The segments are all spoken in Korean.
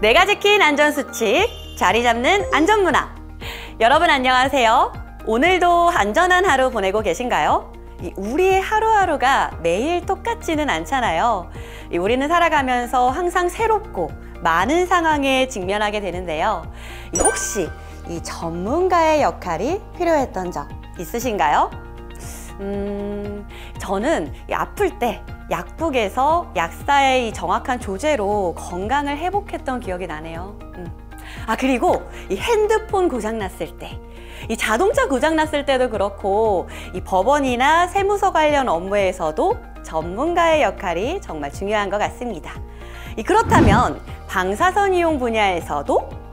내가 지킨 안전수칙, 자리 잡는 안전문화. 여러분 안녕하세요. 오늘도 안전한 하루 보내고 계신가요? 우리의 하루하루가 매일 똑같지는 않잖아요. 우리는 살아가면서 항상 새롭고 많은 상황에 직면하게 되는데요. 혹시 이 전문가의 역할이 필요했던 적 있으신가요? 저는 아플 때 약국에서 약사의 이 정확한 조제로 건강을 회복했던 기억이 나네요. 그리고 이 핸드폰 고장났을 때, 이 자동차 고장났을 때도 그렇고, 이 법원이나 세무서 관련 업무에서도 전문가의 역할이 정말 중요한 것 같습니다. 그렇다면 방사선 이용 분야에서도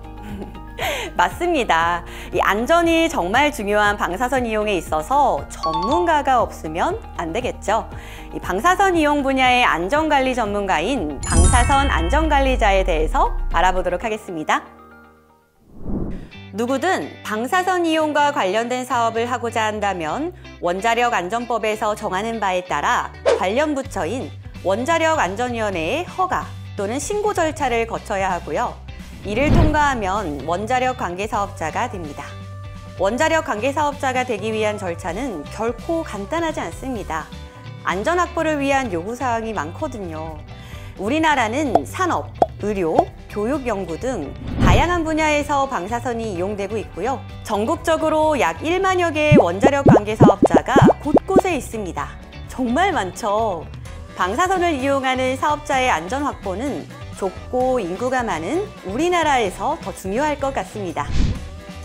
맞습니다. 이 안전이 정말 중요한 방사선 이용에 있어서 전문가가 없으면 안 되겠죠. 이 방사선 이용 분야의 안전관리 전문가인 방사선 안전관리자에 대해서 알아보도록 하겠습니다. 누구든 방사선 이용과 관련된 사업을 하고자 한다면 원자력 안전법에서 정하는 바에 따라 관련 부처인 원자력안전위원회의 허가 또는 신고 절차를 거쳐야 하고요. 이를 통과하면 원자력 관계사업자가 됩니다. 원자력 관계사업자가 되기 위한 절차는 결코 간단하지 않습니다. 안전 확보를 위한 요구사항이 많거든요. 우리나라는 산업, 의료, 교육, 연구 등 다양한 분야에서 방사선이 이용되고 있고요. 전국적으로 약 1만여 개의 원자력 관계사업자가 곳곳에 있습니다. 정말 많죠. 방사선을 이용하는 사업자의 안전 확보는 좁고 인구가 많은 우리나라에서 더 중요할 것 같습니다.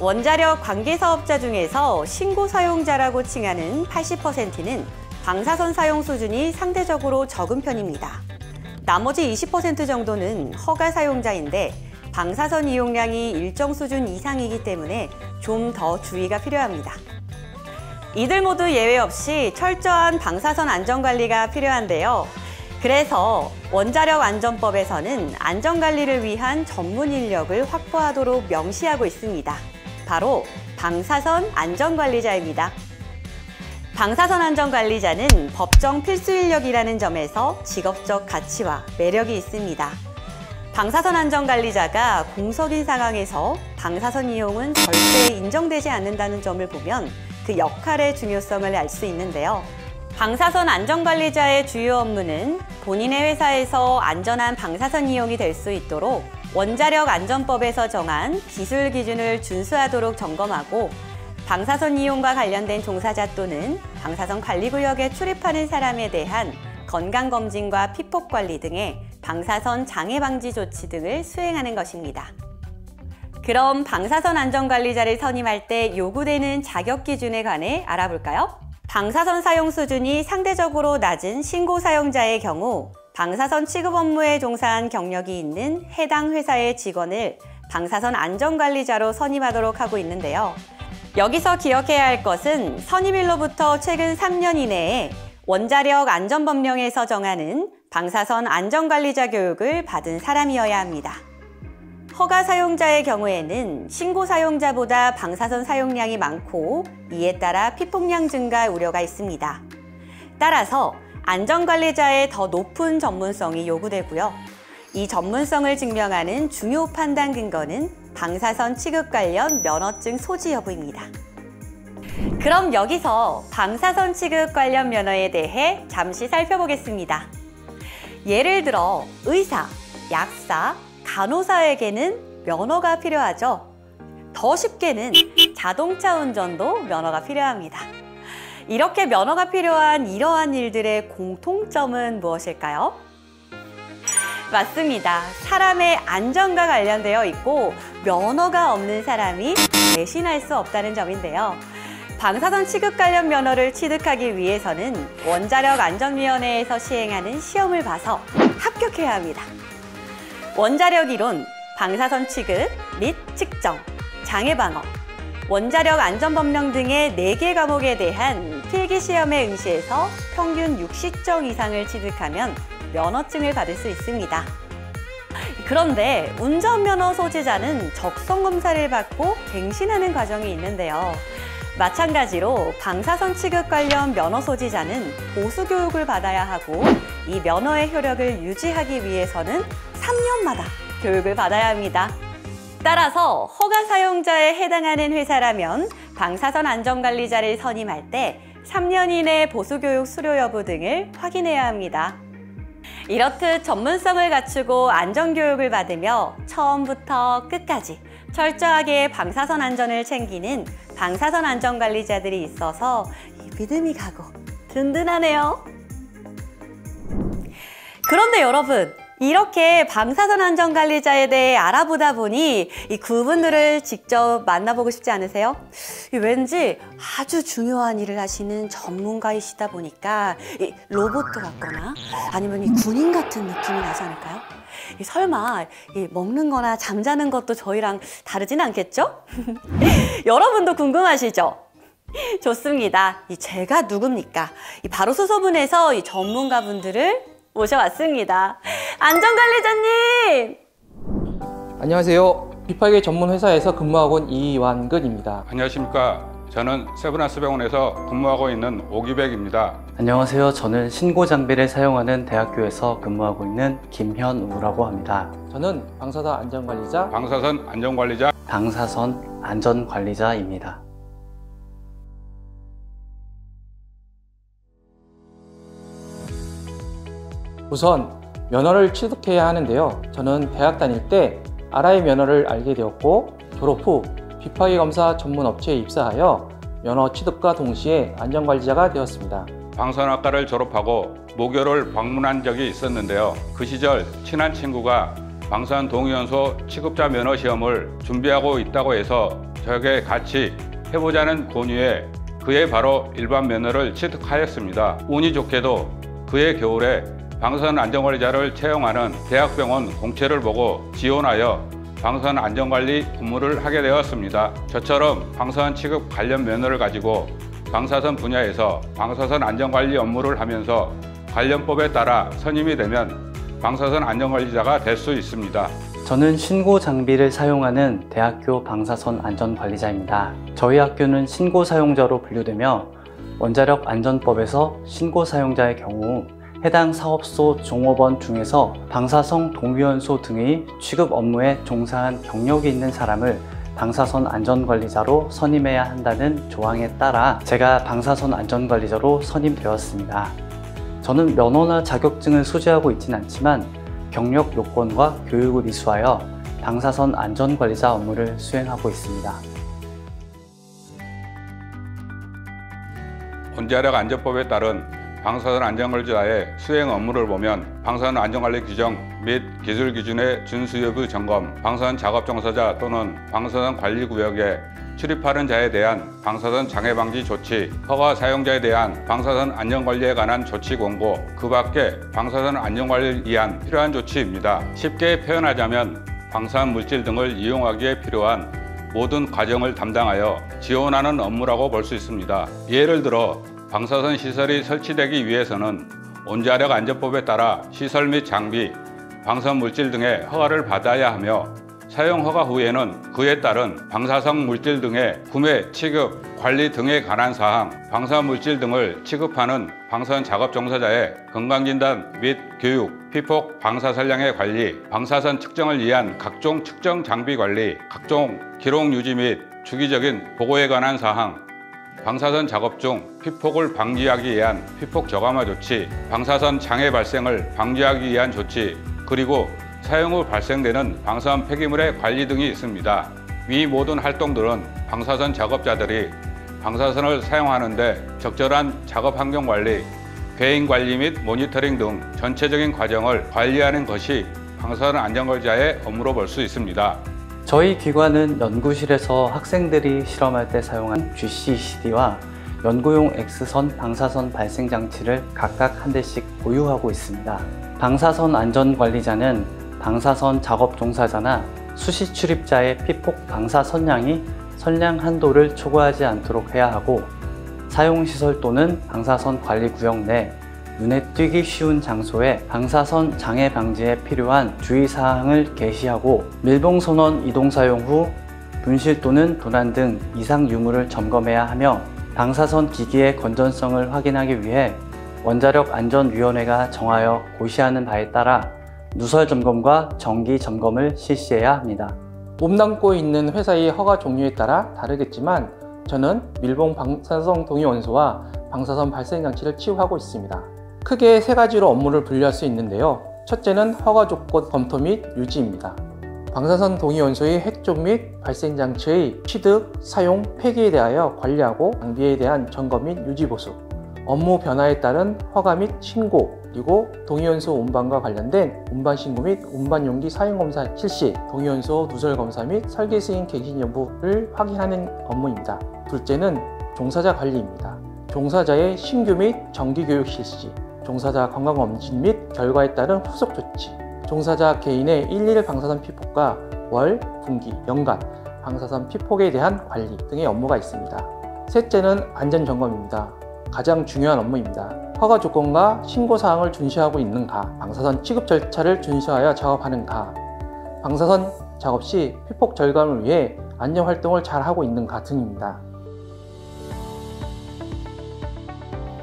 원자력 관계사업자 중에서 신고 사용자라고 칭하는 80%는 방사선 사용 수준이 상대적으로 적은 편입니다. 나머지 20% 정도는 허가 사용자인데 방사선 이용량이 일정 수준 이상이기 때문에 좀 더 주의가 필요합니다. 이들 모두 예외 없이 철저한 방사선 안전관리가 필요한데요. 그래서 원자력안전법에서는 안전관리를 위한 전문 인력을 확보하도록 명시하고 있습니다. 바로 방사선 안전관리자입니다. 방사선 안전관리자는 법정 필수 인력이라는 점에서 직업적 가치와 매력이 있습니다. 방사선 안전관리자가 공석인 상황에서 방사선 이용은 절대 인정되지 않는다는 점을 보면 그 역할의 중요성을 알 수 있는데요. 방사선 안전관리자의 주요 업무는 본인의 회사에서 안전한 방사선 이용이 될 수 있도록 원자력 안전법에서 정한 기술 기준을 준수하도록 점검하고 방사선 이용과 관련된 종사자 또는 방사선 관리구역에 출입하는 사람에 대한 건강검진과 피폭관리 등의 방사선 장애 방지 조치 등을 수행하는 것입니다. 그럼 방사선 안전관리자를 선임할 때 요구되는 자격 기준에 관해 알아볼까요? 방사선 사용 수준이 상대적으로 낮은 신고 사용자의 경우 방사선 취급 업무에 종사한 경력이 있는 해당 회사의 직원을 방사선 안전관리자로 선임하도록 하고 있는데요. 여기서 기억해야 할 것은 선임일로부터 최근 3년 이내에 원자력 안전법령에서 정하는 방사선 안전관리자 교육을 받은 사람이어야 합니다. 허가 사용자의 경우에는 신고 사용자보다 방사선 사용량이 많고 이에 따라 피폭량 증가 우려가 있습니다. 따라서 안전관리자의 더 높은 전문성이 요구되고요. 이 전문성을 증명하는 중요 판단 근거는 방사선 취급 관련 면허증 소지 여부입니다. 그럼 여기서 방사선 취급 관련 면허에 대해 잠시 살펴보겠습니다. 예를 들어 의사, 약사, 간호사에게는 면허가 필요하죠. 더 쉽게는 자동차 운전도 면허가 필요합니다. 이렇게 면허가 필요한 이러한 일들의 공통점은 무엇일까요? 맞습니다. 사람의 안전과 관련되어 있고 면허가 없는 사람이 대신할 수 없다는 점인데요. 방사선 취급 관련 면허를 취득하기 위해서는 원자력안전위원회에서 시행하는 시험을 봐서 합격해야 합니다. 원자력 이론, 방사선 취급 및 측정, 장애 방어, 원자력 안전법령 등의 4개 과목에 대한 필기시험에 응시해서 평균 60점 이상을 취득하면 면허증을 받을 수 있습니다. 그런데 운전면허 소지자는 적성검사를 받고 갱신하는 과정이 있는데요. 마찬가지로 방사선 취급 관련 면허 소지자는 보수교육을 받아야 하고 이 면허의 효력을 유지하기 위해서는 3년마다 교육을 받아야 합니다. 따라서 허가 사용자에 해당하는 회사라면 방사선 안전관리자를 선임할 때 3년 이내 보수교육 수료 여부 등을 확인해야 합니다. 이렇듯 전문성을 갖추고 안전교육을 받으며 처음부터 끝까지 철저하게 방사선 안전을 챙기는 방사선 안전관리자들이 있어서 믿음이 가고 든든하네요. 그런데 여러분, 이렇게 방사선 안전관리자에 대해 알아보다 보니 그분들을 직접 만나보고 싶지 않으세요? 왠지 아주 중요한 일을 하시는 전문가이시다 보니까 로봇 같거나 아니면 군인 같은 느낌이 나지 않을까요? 설마 먹는 거나 잠자는 것도 저희랑 다르진 않겠죠? 여러분도 궁금하시죠? 좋습니다. 제가 누굽니까? 바로 수소문에서 전문가분들을 모셔왔습니다. 안전관리자님! 안녕하세요. 비파기 전문 회사에서 근무하고 있는 이완근입니다. 안녕하십니까. 저는 세브란스 병원에서 근무하고 있는 오기백입니다. 안녕하세요. 저는 신고 장비를 사용하는 대학교에서 근무하고 있는 김현우라고 합니다. 저는 방사선 안전관리자 방사선 안전관리자 방사선 안전관리자입니다. 우선 면허를 취득해야 하는데요. 저는 대학 다닐 때 RI 면허를 알게 되었고 졸업 후 비파기 검사 전문 업체에 입사하여 면허 취득과 동시에 안전관리자가 되었습니다. 방사선학과를 졸업하고 모교를 방문한 적이 있었는데요. 그 시절 친한 친구가 방사선 동위원소 취급자 면허 시험을 준비하고 있다고 해서 저에게 같이 해보자는 권유에 그해 바로 일반 면허를 취득하였습니다. 운이 좋게도 그해 겨울에 방사선 안전관리자를 채용하는 대학병원 공채를 보고 지원하여 방사선 안전관리 근무를 하게 되었습니다. 저처럼 방사선 취급 관련 면허를 가지고 방사선 분야에서 방사선 안전관리 업무를 하면서 관련법에 따라 선임이 되면 방사선 안전관리자가 될 수 있습니다. 저는 신고 장비를 사용하는 대학교 방사선 안전관리자입니다. 저희 학교는 신고 사용자로 분류되며 원자력 안전법에서 신고 사용자의 경우 해당 사업소 종업원 중에서 방사성 동위원소 등의 취급 업무에 종사한 경력이 있는 사람을 방사선 안전관리자로 선임해야 한다는 조항에 따라 제가 방사선 안전관리자로 선임되었습니다. 저는 면허나 자격증을 소지하고 있지는 않지만 경력 요건과 교육을 이수하여 방사선 안전관리자 업무를 수행하고 있습니다. 원자력 안전법에 따른 방사선 안전관리자의 수행 업무를 보면 방사선 안전관리 규정 및 기술 기준의 준수 여부 점검, 방사선 작업 종사자 또는 방사선 관리 구역에 출입하는 자에 대한 방사선 장애 방지 조치, 허가 사용자에 대한 방사선 안전관리에 관한 조치 공고, 그 밖에 방사선 안전관리를 위한 필요한 조치입니다. 쉽게 표현하자면 방사선 물질 등을 이용하기에 필요한 모든 과정을 담당하여 지원하는 업무라고 볼 수 있습니다. 예를 들어 방사선 시설이 설치되기 위해서는 원자력 안전법에 따라 시설 및 장비, 방사선 물질 등의 허가를 받아야 하며 사용 허가 후에는 그에 따른 방사성 물질 등의 구매, 취급, 관리 등에 관한 사항, 방사선 물질 등을 취급하는 방사선 작업 종사자의 건강진단 및 교육, 피폭 방사선량의 관리, 방사선 측정을 위한 각종 측정 장비 관리, 각종 기록 유지 및 주기적인 보고에 관한 사항, 방사선 작업 중 피폭을 방지하기 위한 피폭 저감화 조치, 방사선 장애 발생을 방지하기 위한 조치, 그리고 사용 후 발생되는 방사선 폐기물의 관리 등이 있습니다. 위 모든 활동들은 방사선 작업자들이 방사선을 사용하는데 적절한 작업 환경 관리, 개인 관리 및 모니터링 등 전체적인 과정을 관리하는 것이 방사선 안전관리자의 업무로 볼 수 있습니다. 저희 기관은 연구실에서 학생들이 실험할 때 사용한 GCCD와 연구용 X선 방사선 발생 장치를 각각 한 대씩 보유하고 있습니다. 방사선 안전관리자는 방사선 작업 종사자나 수시 출입자의 피폭 방사선량이 선량 한도를 초과하지 않도록 해야 하고, 사용시설 또는 방사선 관리 구역 내 눈에 띄기 쉬운 장소에 방사선 장애 방지에 필요한 주의사항을 게시하고, 밀봉선원 이동 사용 후 분실 또는 도난 등 이상 유무를 점검해야 하며, 방사선 기기의 건전성을 확인하기 위해 원자력 안전위원회가 정하여 고시하는 바에 따라 누설 점검과 정기 점검을 실시해야 합니다. 몸담고 있는 회사의 허가 종류에 따라 다르겠지만 저는 밀봉 방사선 동위원소와 방사선 발생 장치를 취급하고 있습니다. 크게 세 가지로 업무를 분류할 수 있는데요. 첫째는 허가 조건 검토 및 유지입니다. 방사선 동위원소의 핵조 및 발생 장치의 취득, 사용, 폐기에 대하여 관리하고 장비에 대한 점검 및 유지 보수, 업무 변화에 따른 허가 및 신고, 그리고 동위원소 운반과 관련된 운반 신고 및 운반 용기 사용 검사 실시, 동위원소 누설 검사 및 설계 수행 갱신 여부를 확인하는 업무입니다. 둘째는 종사자 관리입니다. 종사자의 신규 및 정기 교육 실시, 종사자 건강검진 및 결과에 따른 후속 조치, 종사자 개인의 일일 방사선 피폭과 월, 분기, 연간 방사선 피폭에 대한 관리 등의 업무가 있습니다. 셋째는 안전점검입니다. 가장 중요한 업무입니다. 허가 조건과 신고사항을 준수하고 있는가, 방사선 취급 절차를 준수하여 작업하는가, 방사선 작업 시 피폭 절감을 위해 안전활동을 잘 하고 있는가 등입니다.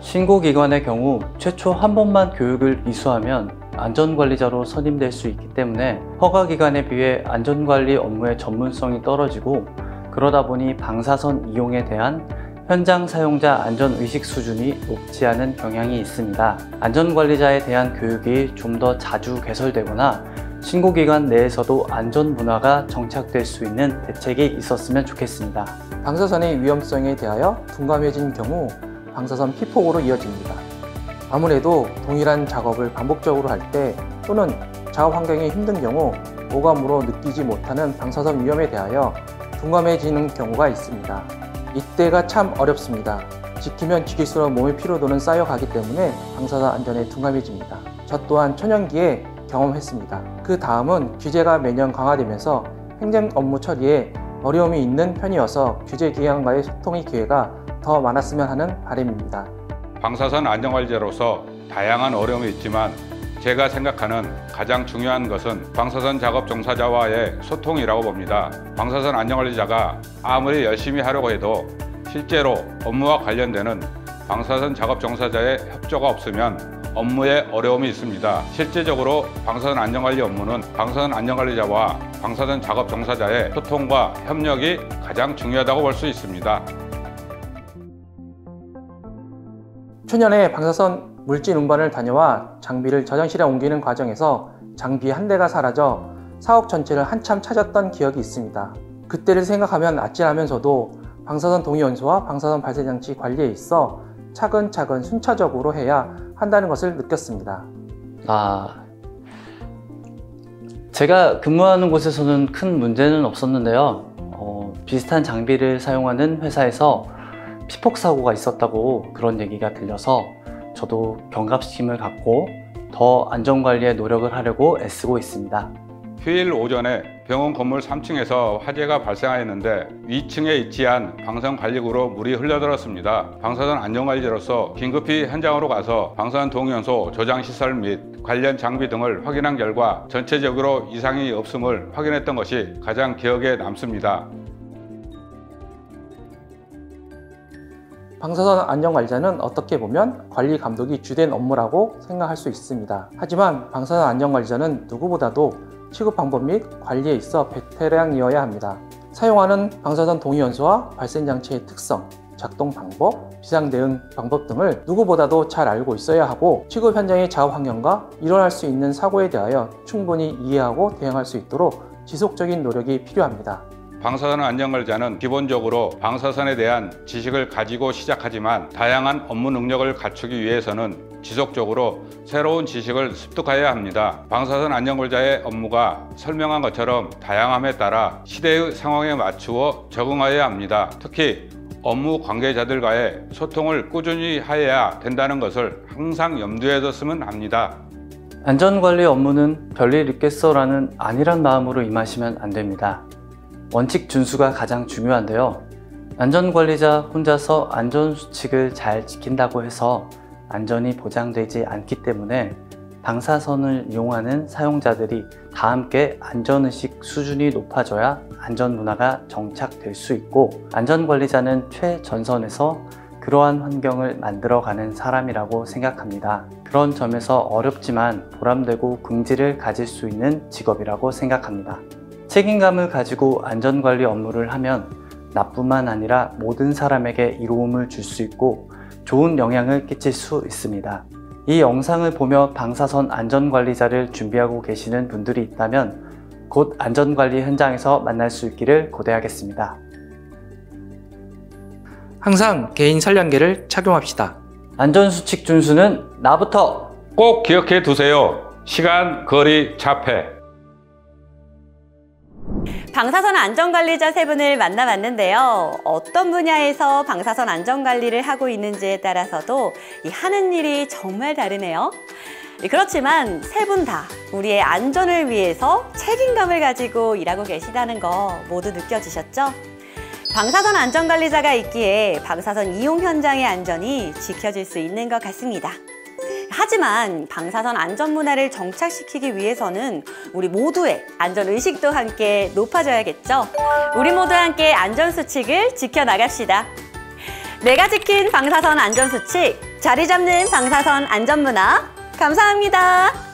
신고기관의 경우 최초 한 번만 교육을 이수하면 안전관리자로 선임될 수 있기 때문에 허가기관에 비해 안전관리 업무의 전문성이 떨어지고, 그러다 보니 방사선 이용에 대한 현장 사용자 안전의식 수준이 높지 않은 경향이 있습니다. 안전관리자에 대한 교육이 좀 더 자주 개설되거나 신고기관 내에서도 안전문화가 정착될 수 있는 대책이 있었으면 좋겠습니다. 방사선의 위험성에 대하여 둔감해진 경우 방사선 피폭으로 이어집니다. 아무래도 동일한 작업을 반복적으로 할 때 또는 작업 환경이 힘든 경우 오감으로 느끼지 못하는 방사선 위험에 대하여 둔감해지는 경우가 있습니다. 이때가 참 어렵습니다. 지키면 지킬수록 몸의 피로도는 쌓여가기 때문에 방사선 안전에 둔감해집니다. 저 또한 초년기에 경험했습니다. 그 다음은 규제가 매년 강화되면서 행정 업무 처리에 어려움이 있는 편이어서 규제기관과의 소통의 기회가 더 많았으면 하는 바람입니다. 방사선 안전관리자로서 다양한 어려움이 있지만 제가 생각하는 가장 중요한 것은 방사선 작업 종사자와의 소통이라고 봅니다. 방사선 안전관리자가 아무리 열심히 하려고 해도 실제로 업무와 관련되는 방사선 작업 종사자의 협조가 없으면 업무에 어려움이 있습니다. 실제적으로 방사선 안전관리 업무는 방사선 안전관리자와 방사선 작업 종사자의 소통과 협력이 가장 중요하다고 볼 수 있습니다. 초년에 방사선 물질 운반을 다녀와 장비를 저장실에 옮기는 과정에서 장비 한 대가 사라져 사업 전체를 한참 찾았던 기억이 있습니다. 그때를 생각하면 아찔하면서도 방사선 동위원소와 방사선 발생장치 관리에 있어 차근차근 순차적으로 해야 한다는 것을 느꼈습니다. 제가 근무하는 곳에서는 큰 문제는 없었는데요. 비슷한 장비를 사용하는 회사에서 피폭 사고가 있었다고 그런 얘기가 들려서 저도 경각심을 갖고 더 안전관리에 노력을 하려고 애쓰고 있습니다. 휴일 오전에 병원 건물 3층에서 화재가 발생하였는데 위층에 위치한 방사선관리구로 물이 흘러들었습니다. 방사선 안전관리자로서 긴급히 현장으로 가서 방사선 동위원소 저장시설 및 관련 장비 등을 확인한 결과 전체적으로 이상이 없음을 확인했던 것이 가장 기억에 남습니다. 방사선 안전관리자는 어떻게 보면 관리 감독이 주된 업무라고 생각할 수 있습니다. 하지만 방사선 안전관리자는 누구보다도 취급 방법 및 관리에 있어 베테랑이어야 합니다. 사용하는 방사선 동위원소와 발생장치의 특성, 작동 방법, 비상대응 방법 등을 누구보다도 잘 알고 있어야 하고 취급 현장의 작업 환경과 일어날 수 있는 사고에 대하여 충분히 이해하고 대응할 수 있도록 지속적인 노력이 필요합니다. 방사선 안전관리자는 기본적으로 방사선에 대한 지식을 가지고 시작하지만 다양한 업무 능력을 갖추기 위해서는 지속적으로 새로운 지식을 습득해야 합니다. 방사선 안전관리자의 업무가 설명한 것처럼 다양함에 따라 시대의 상황에 맞추어 적응해야 합니다. 특히 업무 관계자들과의 소통을 꾸준히 해야 된다는 것을 항상 염두에 뒀으면 합니다. 안전관리 업무는 별일 있겠어라는 안일한 마음으로 임하시면 안 됩니다. 원칙 준수가 가장 중요한데요. 안전관리자 혼자서 안전수칙을 잘 지킨다고 해서 안전이 보장되지 않기 때문에 방사선을 이용하는 사용자들이 다 함께 안전의식 수준이 높아져야 안전문화가 정착될 수 있고, 안전관리자는 최전선에서 그러한 환경을 만들어가는 사람이라고 생각합니다. 그런 점에서 어렵지만 보람되고 긍지를 가질 수 있는 직업이라고 생각합니다. 책임감을 가지고 안전관리 업무를 하면 나뿐만 아니라 모든 사람에게 이로움을 줄 수 있고 좋은 영향을 끼칠 수 있습니다. 이 영상을 보며 방사선 안전관리자를 준비하고 계시는 분들이 있다면 곧 안전관리 현장에서 만날 수 있기를 고대하겠습니다. 항상 개인 살량계를 착용합시다. 안전수칙 준수는 나부터! 꼭 기억해 두세요. 시간, 거리, 차폐. 방사선 안전관리자 세 분을 만나봤는데요. 어떤 분야에서 방사선 안전관리를 하고 있는지에 따라서도 이 하는 일이 정말 다르네요. 그렇지만 세 분 다 우리의 안전을 위해서 책임감을 가지고 일하고 계시다는 거 모두 느껴지셨죠? 방사선 안전관리자가 있기에 방사선 이용 현장의 안전이 지켜질 수 있는 것 같습니다. 하지만 방사선 안전 문화를 정착시키기 위해서는 우리 모두의 안전의식도 함께 높아져야겠죠? 우리 모두 함께 안전수칙을 지켜나갑시다. 내가 지킨 방사선 안전수칙, 자리 잡는 방사선 안전문화, 감사합니다.